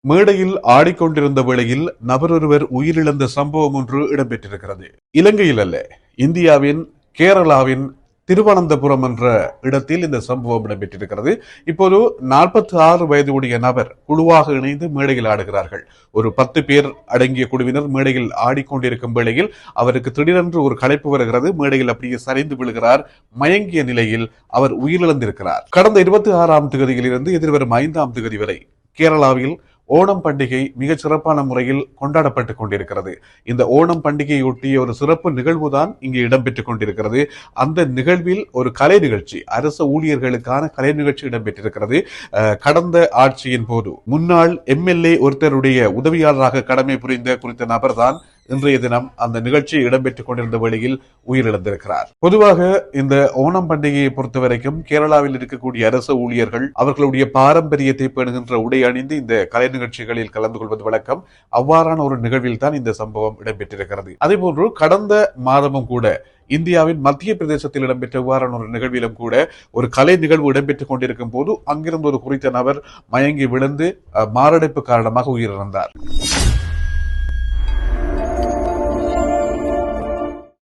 மேடையில் ஆடிக்கொண்டிருந்த வேளையில் நபரொருவர் உயிரிழந்த சம்பவம் ஒன்று இடம்பெற்றிருக்கிறது. இலங்கையில் அல்ல, இந்தியாவின் கேரளாவின் திருவனந்தபுரம் என்ற இடத்தில் இந்த சம்பவம் இடம்பெற்றிருக்கிறது. இப்போது 46 வயது உடைய நபர் குழுவாக இணைந்து மேடையில் ஆடுகிறார்கள். ஒரு 10 பேர் அடங்கிய குழுவினர் மேடையில் ஆடிக்கொண்டிருக்கும் வேளையில் அவருக்கு திடீரென்று ஒரு களைப்பு வருகிறது. மேடையில் அப்படியே சரிந்து விழுகிறார். மயங்கிய நிலையில் அவர் உயிரிழந்திருக்கிறார். கடந்த 26ஆம் தேதியிலிருந்து எதிர்வரும் 5ஆம் தேதி வரை கேரளாவில் ஓணம் பண்டிகை மிக சிறப்பான முறையில் கொண்டாடப்பட்டுக் கொண்டிருக்கிறது. இந்த ஓணம் பண்டிகையொட்டிய ஒரு சிறப்பு நிகழ்வுதான் இங்கு இடம்பெற்றுக் கொண்டிருக்கிறது. அந்த நிகழ்வில் ஒரு கலை நிகழ்ச்சி, அரசு ஊழியர்களுக்கான கலை நிகழ்ச்சி இடம்பெற்றிருக்கிறது. கடந்த ஆட்சியின் போது முன்னாள் எம்எல்ஏ ஒருத்தருடைய உதவியாளராக கடமை புரிந்த குறித்த நபர்தான் இன்றைய தினம் அந்த நிகழ்ச்சி இடம்பெற்றுக் கொண்டிருந்த வேளையில் உயிரிழந்திருக்கிறார். பொதுவாக இந்த ஓணம் பண்டிகையை பொறுத்தவரைக்கும் கேரளாவில் இருக்கக்கூடிய அரசு ஊழியர்கள் அவர்களுடைய பாரம்பரியத்தை பேணுகின்ற உடை அணிந்து இந்த கலை நிகழ்ச்சிகளில் கலந்து கொள்வது வழக்கம். அவ்வாறான ஒரு நிகழ்வில் தான் இந்த சம்பவம் இடம்பெற்றிருக்கிறது. அதேபோன்று கடந்த மாதமும் கூட இந்தியாவின் மத்திய பிரதேசத்தில் இடம்பெற்ற இவ்வாறான ஒரு நிகழ்விலும் கூட ஒரு கலை நிகழ்வு இடம்பெற்றுக் கொண்டிருக்கும் போது அங்கிருந்து ஒரு குறித்த நபர் மயங்கி விழுந்து மாரடைப்பு காரணமாக உயிரிழந்தார்.